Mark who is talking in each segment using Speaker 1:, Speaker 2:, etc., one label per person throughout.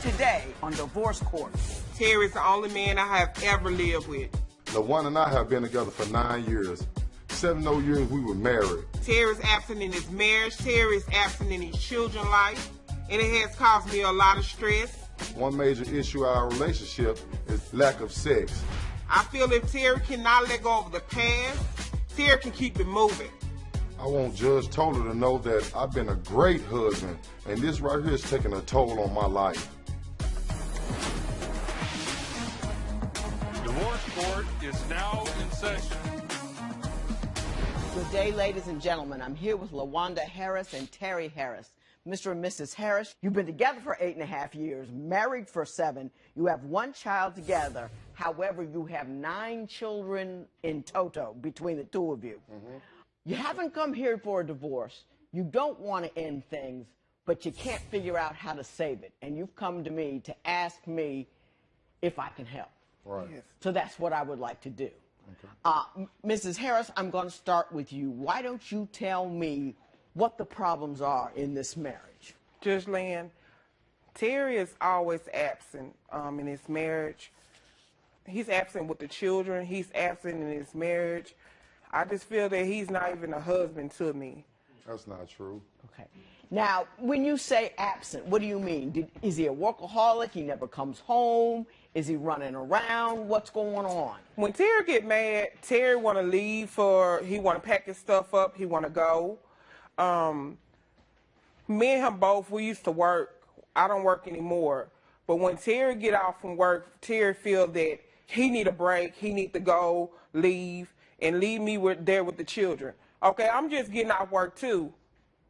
Speaker 1: Today on Divorce Court.
Speaker 2: Terry's the only man I have ever lived with.
Speaker 3: LaWanda and I have been together for 9 years. 7 of those years we were married.
Speaker 2: Terry's absent in his marriage. Terry's absent in his children's life. And it has caused me a lot of stress.
Speaker 3: One major issue of our relationship is lack of sex.
Speaker 2: I feel if Terry cannot let go of the past, Terry can keep it moving.
Speaker 3: I want Judge Toler to know that I've been a great husband, and this right here is taking a toll on my life.
Speaker 4: Divorce Court is now in session.
Speaker 1: Good day, ladies and gentlemen. I'm here with LaWanda Harris and Terry Harris. Mr. and Mrs. Harris, you've been together for 8.5 years, married for 7. You have 1 child together. However, you have 9 children in toto between the 2 of you. You haven't come here for a divorce. You don't want to end things, but you can't figure out how to save it. And you've come to me to ask me if I can help.
Speaker 3: Right.
Speaker 2: Yes.
Speaker 1: So that's what I would like to do.
Speaker 3: Okay.
Speaker 1: Mrs. Harris, I'm going to start with you. Why don't you tell me what the problems are in this marriage?
Speaker 2: Judge Lynn, Terry is always absent in his marriage. He's absent with the children. He's absent in his marriage. I just feel that he's not even a husband to me.
Speaker 3: That's not true.
Speaker 1: Okay. Now, when you say absent, what do you mean? Is he a workaholic? He never comes home? Is he running around? What's going on?
Speaker 2: When Terry get mad, Terry want to leave he want to pack his stuff up. He want to go. Me and him both, we used to work. I don't work anymore. But when Terry get off from work, Terry feel that he need a break. He need to go, leave, and leave me there with the children. Okay, I'm just getting off work too.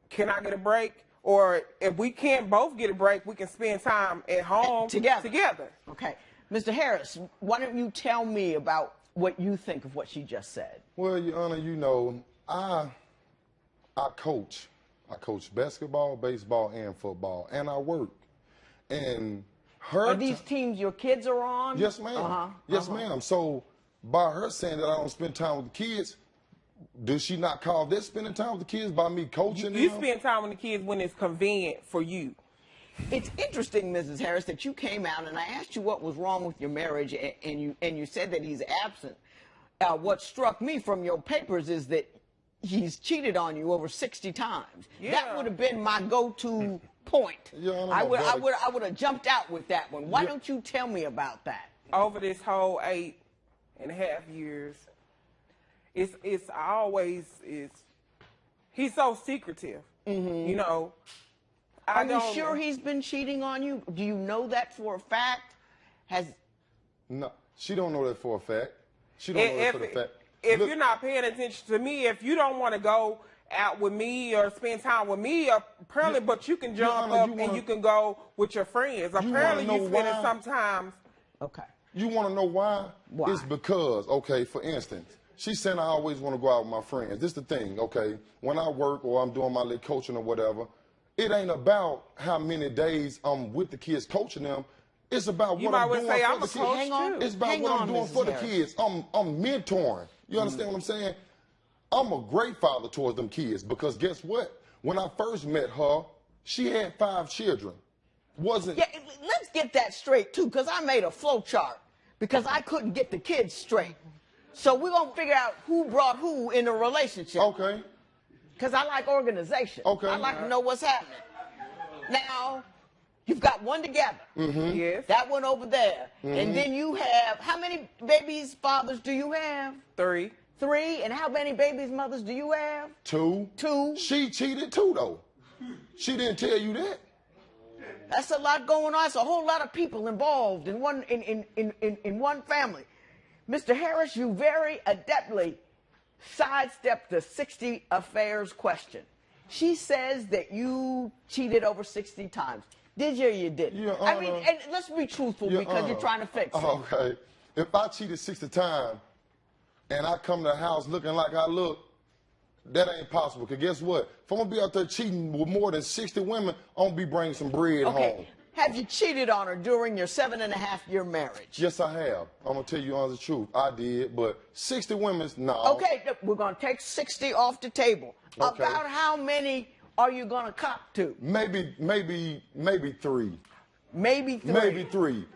Speaker 2: Can I get a break? Or if we can't both get a break, we can spend time at home together.
Speaker 1: Okay. Mr. Harris, why don't you tell me about what you think of what she just said?
Speaker 3: Well, Your Honor, you know, I coach. I coach basketball, baseball, and football, and I work. And
Speaker 1: Are these teams your kids are on?
Speaker 3: Yes, ma'am. Yes, ma'am. So by her saying that I don't spend time with the kids, does she not call this spending time with the kids by me coaching them?
Speaker 2: You spend time with the kids when it's convenient for you.
Speaker 1: It's interesting, Mrs. Harris, that you came out and I asked you what was wrong with your marriage, and you said that he's absent. What struck me from your papers is that he's cheated on you over 60 times.
Speaker 2: Yeah.
Speaker 1: That would have been my go-to point.
Speaker 3: Yeah,
Speaker 1: I would have jumped out with that one. Why don't you tell me about that?
Speaker 2: Over this whole 8.5 years, it's always he's so secretive. You know.
Speaker 1: Are you sure he's been cheating on you? Do you know that for a fact?
Speaker 3: No, she don't know that for a fact. She don't know that for the fact.
Speaker 2: If you're not paying attention to me, if you don't want to go out with me or spend time with me, apparently, but you can jump up and you can go with your friends. Apparently, you spend it sometimes.
Speaker 1: Okay.
Speaker 3: You want to know why?
Speaker 1: Why?
Speaker 3: It's because, okay, for instance, she's saying I always want to go out with my friends. This is the thing, okay? When I work or I'm doing my little coaching or whatever, it ain't about how many days I'm with the kids coaching them. It's about what I'm doing for the kids.
Speaker 1: Hang on.
Speaker 3: It's about what I'm doing for the kids. I'm mentoring. You understand what I'm saying? I'm a great father towards them kids because guess what? When I first met her, she had 5 children.
Speaker 1: Yeah, let's get that straight too, because I made a flow chart because I couldn't get the kids straight. So we're gonna figure out who brought who in a relationship.
Speaker 3: Okay.
Speaker 1: Because I like organization.
Speaker 3: Okay.
Speaker 1: I like to know what's happening. Now, you've got one together.
Speaker 2: Yes.
Speaker 1: That one over there. And then you have, how many babies' fathers do you have?
Speaker 2: 3.
Speaker 1: 3. And how many babies' mothers do you have?
Speaker 3: 2.
Speaker 1: 2.
Speaker 3: She cheated too, though. She didn't tell you that.
Speaker 1: That's a lot going on. It's a whole lot of people involved in one family. Mr. Harris, you very adeptly sidestepped the 60 affairs question. She says that you cheated over 60 times. Did you or you didn't?
Speaker 3: Your
Speaker 1: I mean,
Speaker 3: Honor,
Speaker 1: and let's be truthful because you're trying to fix it.
Speaker 3: Okay. If I cheated 60 times and I come to the house looking like I look, that ain't possible. Because guess what? If I'm going to be out there cheating with more than 60 women, I'm going to be bringing some bread home.
Speaker 1: Have you cheated on her during your 7.5-year marriage?
Speaker 3: Yes, I have. I'm going to tell you on the truth. I did, but 60 women, no.
Speaker 1: Okay, we're going to take 60 off the table.
Speaker 3: Okay.
Speaker 1: About how many are you going to cop to?
Speaker 3: Maybe 3.
Speaker 1: Maybe 3.
Speaker 3: Maybe 3.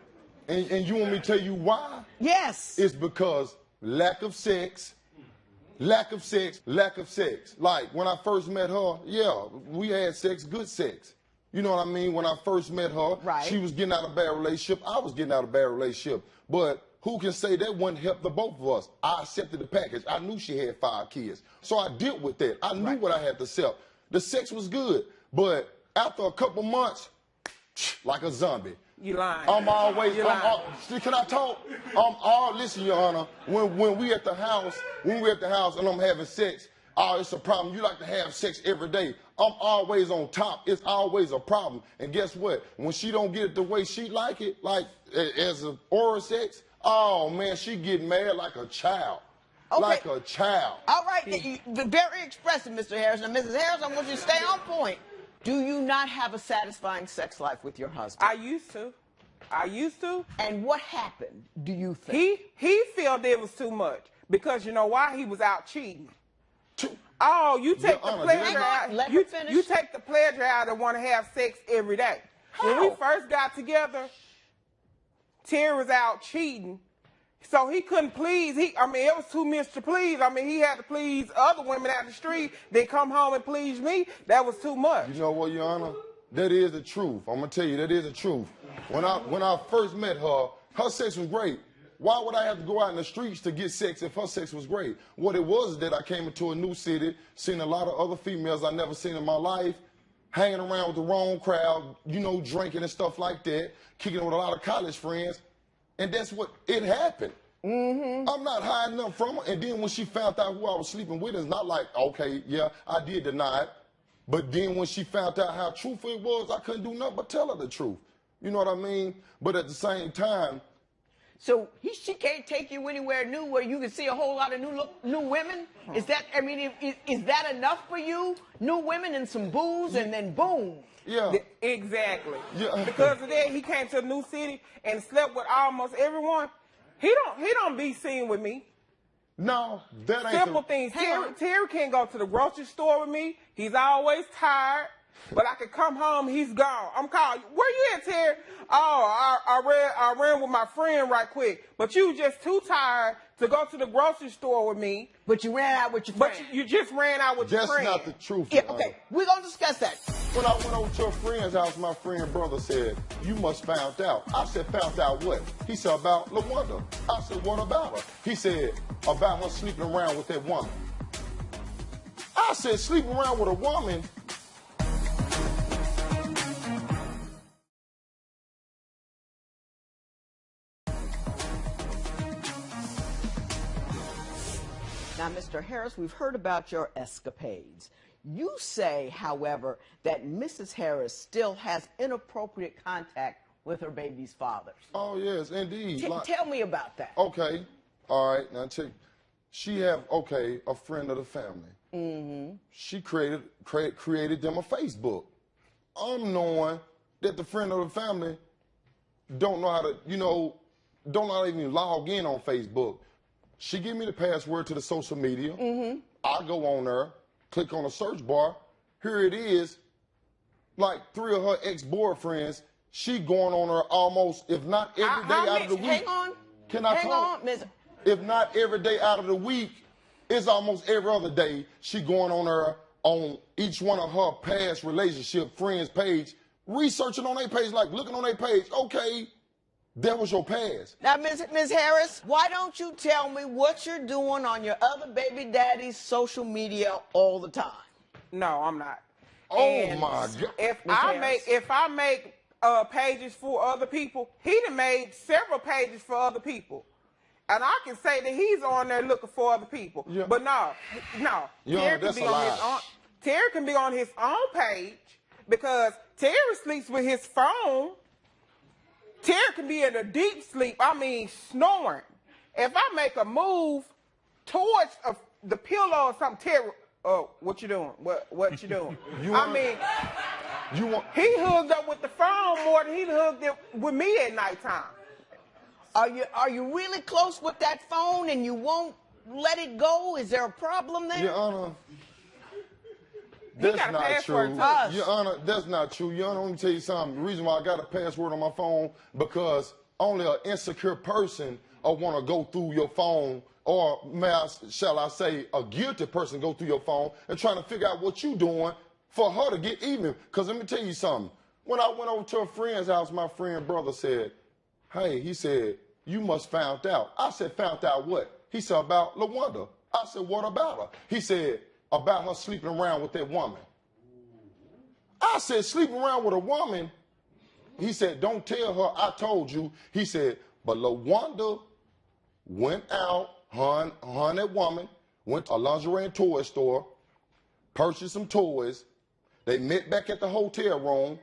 Speaker 3: And you want me to tell you why?
Speaker 1: Yes.
Speaker 3: It's because lack of sex, lack of sex, lack of sex. Like, when I first met her, yeah, we had sex, good sex. You know what I mean? When I first met her,
Speaker 1: right.
Speaker 3: She was getting out of a bad relationship. I was getting out of a bad relationship. But who can say that wouldn't help the both of us? I accepted the package. I knew she had 5 kids. So I dealt with that. I knew what I had to accept. The sex was good. But after a couple months, like a zombie.
Speaker 2: You lying.
Speaker 3: I'm always,
Speaker 2: you lying.
Speaker 3: Can I talk? Listen, Your Honor, when we at the house and I'm having sex, it's a problem. You like to have sex every day. I'm always on top. It's always a problem. And guess what? When she don't get it the way she like it, like as an oral sex, oh man, she get mad like a child.
Speaker 1: Okay.
Speaker 3: Like a child.
Speaker 1: All right, very expressive, Mr. Harris. Now, Mrs. Harris, I want you to stay on point. Do you not have a satisfying sex life with your husband?
Speaker 2: I used to.
Speaker 1: And what happened, do you think?
Speaker 2: He felt it was too much because you know why? He was out cheating. Oh, you take the pleasure out. You take the pleasure out and want to have sex every day.
Speaker 1: How?
Speaker 2: When we first got together, Terry was out cheating. So he couldn't please. It was too much to please. He had to please other women out the street. They come home and please me. That was too much.
Speaker 3: You know what, Your Honor? That is the truth. I'm gonna tell you, that is the truth. When I first met her, her sex was great. Why would I have to go out in the streets to get sex if her sex was great? What it was is that I came into a new city, seen a lot of other females I never seen in my life, hanging around with the wrong crowd, drinking and stuff like that, kicking it with a lot of college friends. And that's what it happened. Mm-hmm. I'm not hiding nothing from her. And then when she found out who I was sleeping with, it's not like, okay, yeah, I did deny it. But then when she found out how truthful it was, I couldn't do nothing but tell her the truth. You know what I mean? But at the same time.
Speaker 1: So she can't take you anywhere new where you can see a whole lot of new women? Is that, is that enough for you? New women and some booze and then boom.
Speaker 3: Yeah.
Speaker 2: Exactly.
Speaker 3: Yeah.
Speaker 2: Because of that, he came to a new city and slept with almost everyone. He don't be seen with me.
Speaker 3: No, that ain't
Speaker 2: simple things. Terry can't go to the grocery store with me. He's always tired. But I could come home, he's gone. I'm calling. Where you at, Terry? Oh, I ran with my friend right quick. But you just too tired to go to the grocery store with me.
Speaker 1: But you ran out with your friend.
Speaker 2: But you just ran out with your friend.
Speaker 3: That's not the truth.
Speaker 1: Yeah, okay, we're going to discuss that.
Speaker 3: When I went over to a friend's house, my friend brother said, you must found out. I said, found out what? He said, about LaWanda. I said, what about her? He said, about her sleeping around with that woman. I said, sleeping around with a woman?
Speaker 1: Now, Mr. Harris, we've heard about your escapades. You say, however, that Mrs. Harris still has inappropriate contact with her baby's father.
Speaker 3: Oh, yes, indeed.
Speaker 1: Tell me about that.
Speaker 3: Okay. All right. Now, she have, a friend of the family. Mm-hmm. She created them a Facebook. I'm knowing that the friend of the family don't know how to, don't know how to even log in on Facebook. She give me the password to the social media. Mm-hmm. I go on there, click on the search bar. Here it is. Like 3 of her ex-boyfriends, she going on her almost, if not every day out of the week.
Speaker 1: Hang on.
Speaker 3: Can I talk?
Speaker 1: On, Ms.
Speaker 3: If not every day out of the week, it's almost every other day she going on her, on each one of her past relationship friends' page, researching on their page, like looking on their page. Okay, that was your past.
Speaker 1: Now, Ms. Harris, why don't you tell me what you're doing on your other baby daddy's social media all the time?
Speaker 2: No, I'm not.
Speaker 3: Oh, my God.
Speaker 2: If I make pages for other people, he done made several pages for other people. And I can say that he's on there looking for other people. Yeah. But no.
Speaker 3: Yeah,
Speaker 2: Terry can be on his own page because Terry sleeps with his phone. Terry can be in a deep sleep, snoring. If I make a move towards the pillow or something, Terry, what you doing? What you doing? He hooked up with the phone more than he hooked up with me at nighttime.
Speaker 1: Are you really close with that phone and you won't let it go? Is there a problem there?
Speaker 3: Your Honor, That's
Speaker 2: got a
Speaker 3: not
Speaker 2: password
Speaker 3: true.
Speaker 2: to us.
Speaker 3: Your Honor, that's not true. Your Honor, let me tell you something. The reason why I got a password on my phone, because only an insecure person will want to go through your phone, or shall I say, a guilty person go through your phone and trying to figure out what you doing for her to get even. Because let me tell you something. When I went over to a friend's house, my friend brother said, hey, he said, you must found out. I said, found out what? He said, about LaWanda. I said, what about her? He said, about her sleeping around with that woman. I said, sleeping around with a woman? He said, don't tell her I told you. He said, but LaWanda went out, her and that woman, went to a lingerie and toy store, purchased some toys. They met back at the hotel room.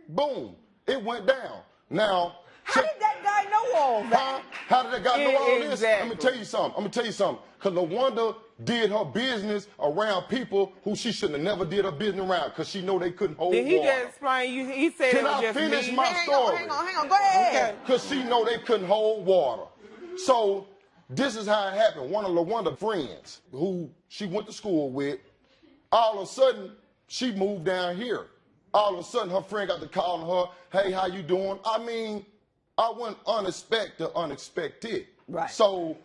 Speaker 3: Boom, it went down. Now,
Speaker 1: How did that guy know all that?
Speaker 3: how did that guy know all this?
Speaker 2: Exactly.
Speaker 3: Let me tell you something. Because LaWanda did her business around people who she shouldn't have never did her business around, because she know they couldn't hold
Speaker 2: Did he
Speaker 3: water.
Speaker 2: just explain you? He said
Speaker 3: Can
Speaker 2: it was
Speaker 3: I
Speaker 2: just
Speaker 3: finish
Speaker 2: me.
Speaker 3: my story?
Speaker 1: Hang on, go ahead.
Speaker 2: Okay.
Speaker 3: Because she know they couldn't hold water. So this is how it happened. One of LaWanda's friends, who she went to school with, all of a sudden, she moved down here. All of a sudden, her friend got to calling her, hey, how you doing? I mean, I went unexpected.
Speaker 1: Right.
Speaker 3: So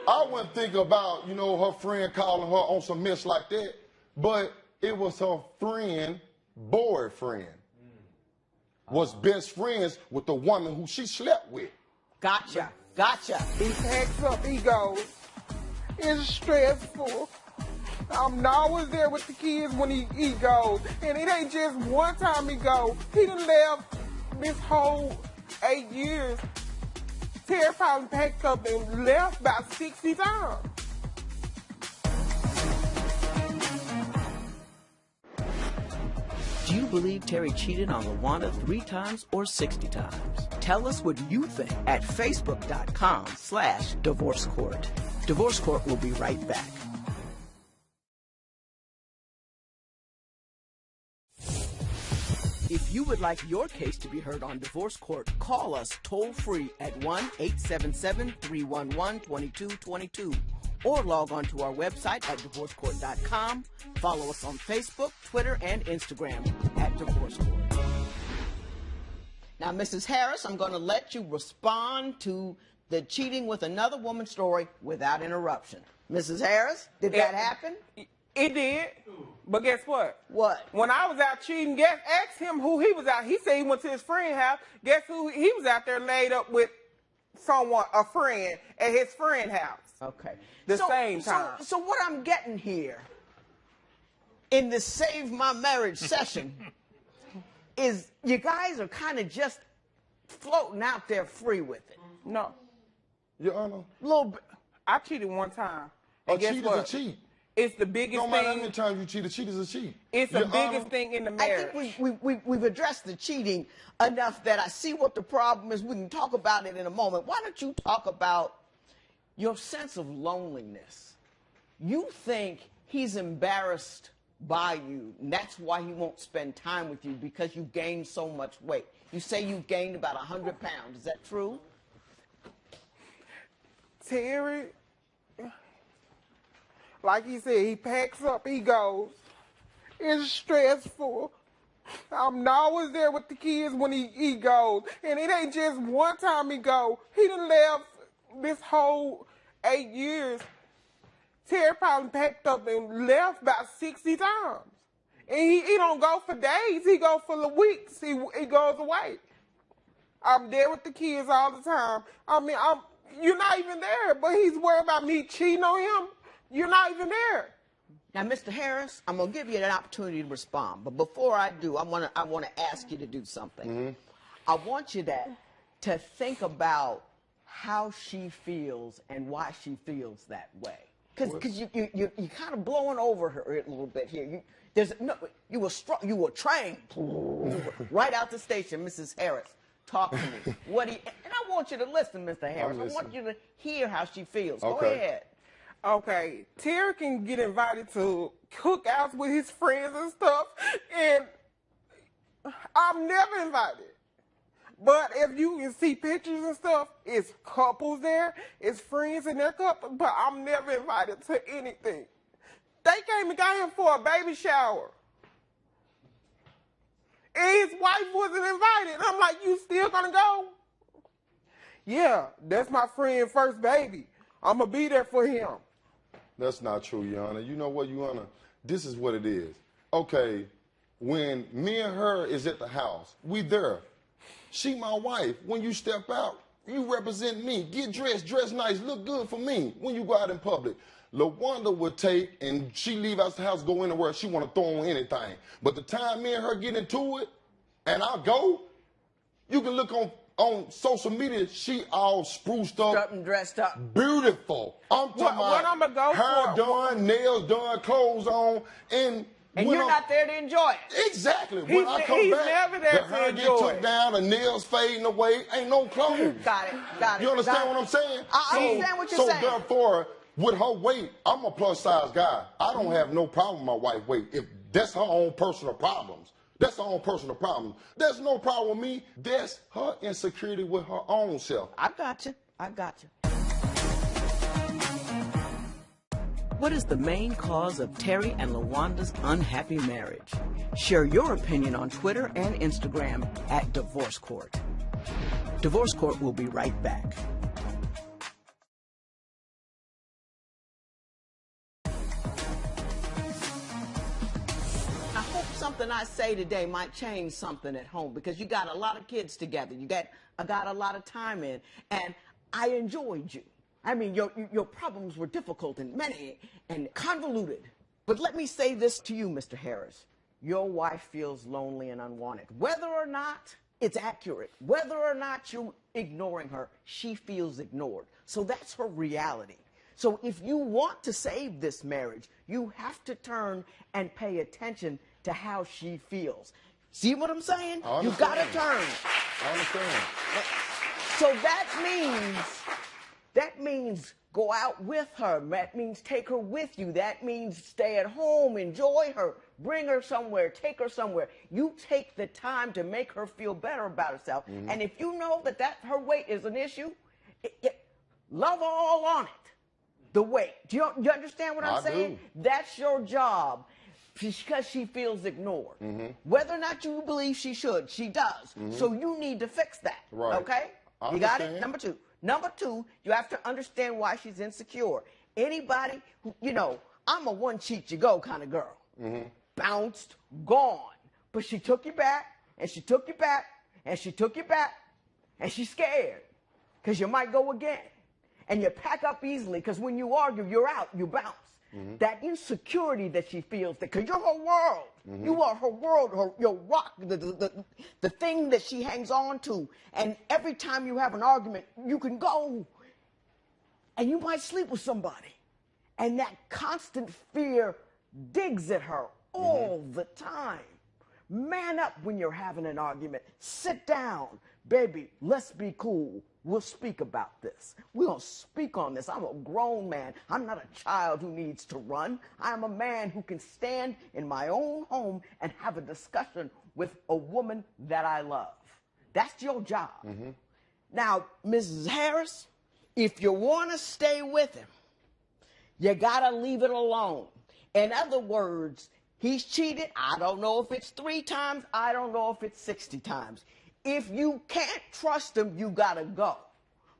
Speaker 3: I wouldn't think about, her friend calling her on some mess like that, but it was her friend, boyfriend, was best friends with the woman who she slept with.
Speaker 1: Gotcha.
Speaker 2: He packs up, he goes, it's stressful. I'm always there with the kids when he goes. And it ain't just one time he goes. He done left this whole 8 years. Terry probably packed up and left about 60 times.
Speaker 1: Do you believe Terry cheated on LaWanda 3 times or 60 times? Tell us what you think at facebook.com/Divorce Court. Divorce Court will be right back. If you would like your case to be heard on Divorce Court, call us toll-free at 1-877-311-2222 or log on to our website at divorcecourt.com. Follow us on Facebook, Twitter, and Instagram at Divorce Court. Now, Mrs. Harris, I'm going to let you respond to the cheating with another woman story without interruption. Mrs. Harris, did that happen?
Speaker 2: It did. But guess what?
Speaker 1: What?
Speaker 2: When I was out cheating, ask him who he was out. He said he went to his friend's house. Guess who? He was out there laid up with someone, a friend, at his friend's house.
Speaker 1: Okay.
Speaker 2: Same time.
Speaker 1: So what I'm getting here in this Save My Marriage session is you guys are kind of just floating out there free with it.
Speaker 2: No.
Speaker 3: Your Honor,
Speaker 1: A little bit.
Speaker 2: I cheated one time.
Speaker 3: a
Speaker 2: And guess
Speaker 3: cheat
Speaker 2: what?
Speaker 3: is a cheat.
Speaker 2: It's the biggest
Speaker 3: No matter how
Speaker 2: thing.
Speaker 3: many times you cheat, a cheat is a cheat.
Speaker 2: It's the
Speaker 3: Your
Speaker 2: biggest
Speaker 3: Honor,
Speaker 2: thing in the
Speaker 1: I
Speaker 2: marriage.
Speaker 1: think we've addressed the cheating enough that I see what the problem is. We can talk about it in a moment. Why don't you talk about your sense of loneliness? You think he's embarrassed by you, and that's why he won't spend time with you, because you gained so much weight. You say you gained about 100 pounds. Is that true?
Speaker 2: Terry, like he said, he packs up, he goes. It's stressful. I'm always there with the kids when he goes. And it ain't just one time he goes. He done left this whole 8 years. Terry probably packed up and left about 60 times. And he don't go for days. He go for the weeks. He goes away. I'm there with the kids all the time. I mean, you're not even there, but he's worried about me cheating on him. You're not even there.
Speaker 1: Now, Mr. Harris, I'm going to give you an opportunity to respond. But before I do, I want to ask you to do something.
Speaker 3: Mm-hmm.
Speaker 1: I want you to think about how she feels and why she feels that way. Because you're kind of blowing over her a little bit here. You were trained right out the station, Mrs. Harris. Talk to me. And I want you to listen, Mr. Harris. I want you to hear how she feels. Go ahead.
Speaker 2: Okay, Terry can get invited to cookouts with his friends and stuff, and I'm never invited. But if you can see pictures and stuff, it's couples there, it's friends and their couples, but I'm never invited to anything. They came and got him for a baby shower. And his wife wasn't invited. I'm like, you still gonna go? Yeah, that's my friend first baby. I'm gonna be there for him.
Speaker 3: That's not true, Yana. You know what, Yana? This is what it is. Okay, when me and her is at the house, we there. She my wife. When you step out, you represent me. Get dressed, dress nice, look good for me when you go out in public. LaWanda would take, and she leave out the house, go anywhere, she want to throw on anything. But the time me and her get into it, and I go, you can look on social media, she all spruced up.
Speaker 1: And dressed up.
Speaker 3: Beautiful. I'm talking about
Speaker 2: what I'ma go
Speaker 3: hair
Speaker 2: for?
Speaker 3: done, nails done, clothes on, and
Speaker 1: you're not there to enjoy it.
Speaker 3: Exactly. When I come
Speaker 2: He's
Speaker 3: back,
Speaker 2: never there
Speaker 3: the
Speaker 2: to
Speaker 3: hair get
Speaker 2: enjoy
Speaker 3: took
Speaker 2: it.
Speaker 3: down, the nails fading away, ain't no clothes.
Speaker 1: Got it.
Speaker 3: You understand what I'm saying?
Speaker 1: I understand what you're saying.
Speaker 3: So therefore, with her weight, I'm a plus size guy. I don't have no problem with my wife's weight. If that's her own personal problems. That's her own personal problem. There's no problem with me. That's her insecurity with her own self.
Speaker 1: I got you.
Speaker 5: What is the main cause of Terry and LaWanda's unhappy marriage? Share your opinion on Twitter and Instagram at Divorce Court. Divorce Court will be right back.
Speaker 1: I hope something I say today might change something at home, because you got a lot of kids together. I got a lot of time in, and I enjoyed you. I mean, your problems were difficult and many and convoluted. But let me say this to you, Mr. Harris. Your wife feels lonely and unwanted. Whether or not it's accurate, whether or not you're ignoring her, she feels ignored. So that's her reality. So if you want to save this marriage, you have to turn and pay attention to how she feels. See what I'm saying? You got to turn.
Speaker 3: I understand.
Speaker 1: So that means go out with her. That means take her with you. That means stay at home, enjoy her, bring her somewhere, take her somewhere. You take the time to make her feel better about herself. Mm-hmm. And if you know that her weight is an issue, love her all on it. The weight. Do you understand what I'm saying?
Speaker 3: Do.
Speaker 1: That's your job, because she feels ignored. Mm-hmm. Whether or not you believe she should, she does. Mm-hmm. So you need to fix that.
Speaker 3: Right.
Speaker 1: Okay? You got it? Number two, you have to understand why she's insecure. Anybody who, I'm a one cheat you go kind of girl. Mm-hmm. Bounced, gone. But she took you back, and she took you back, and she took you back, and she's scared, because you might go again. And you pack up easily, because when you argue, you're out, you bounce. Mm-hmm. That insecurity that she feels, because you're her world. Mm-hmm. You are her world, your rock, the thing that she hangs on to. And every time you have an argument, you can go, and you might sleep with somebody. And that constant fear digs at her all the time. Man up when you're having an argument. Sit down. Baby, let's be cool. We'll speak about this. We're going to speak on this. I'm a grown man. I'm not a child who needs to run. I'm a man who can stand in my own home and have a discussion with a woman that I love. That's your job. Mm-hmm. Now, Mrs. Harris, if you want to stay with him, you got to leave it alone. In other words, he's cheated. I don't know if it's 3 times. I don't know if it's 60 times. If you can't trust him, you got to go.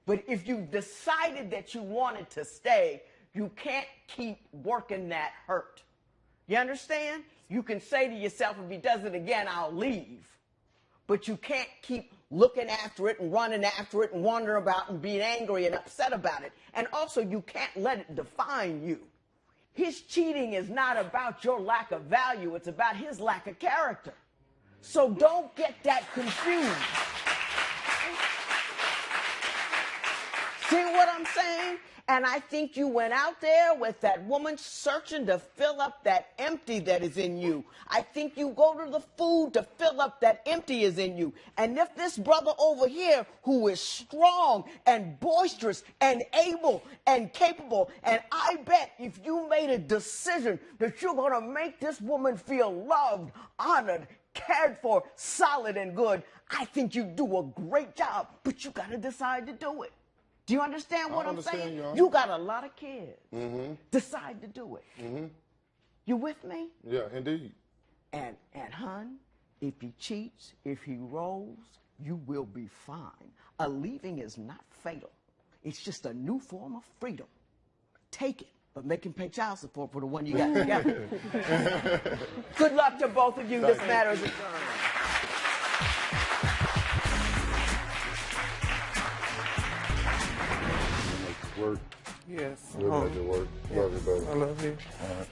Speaker 1: But if you decided that you wanted to stay, you can't keep working that hurt. You understand? You can say to yourself, if he does it again, I'll leave. But you can't keep looking after it and running after it and wondering about and being angry and upset about it. And also, you can't let it define you. His cheating is not about your lack of value. It's about his lack of character. So don't get that confused. See what I'm saying? And I think you went out there with that woman searching to fill up that empty that is in you. I think you go to the food to fill up that empty is in you. And if this brother over here, who is strong and boisterous and able and capable, and I bet if you made a decision that you're going to make this woman feel loved, honored, cared for, solid and good, I think you do a great job, but you got to decide to do it. Do you understand what I'm saying? You got a lot of kids. Mm-hmm. Decide to do it. Mm-hmm. You with me?
Speaker 3: Yeah, indeed.
Speaker 1: And hon, If he cheats, if he rolls, you will be fine. A leaving is not fatal. It's just a new form of freedom. Take it, but make him pay child support for the one you got together. Good luck to both of you. This matter is adjourned.
Speaker 3: Work.
Speaker 2: Yes.
Speaker 3: We'll make it work. Love you, baby.
Speaker 2: I love you.
Speaker 3: All right.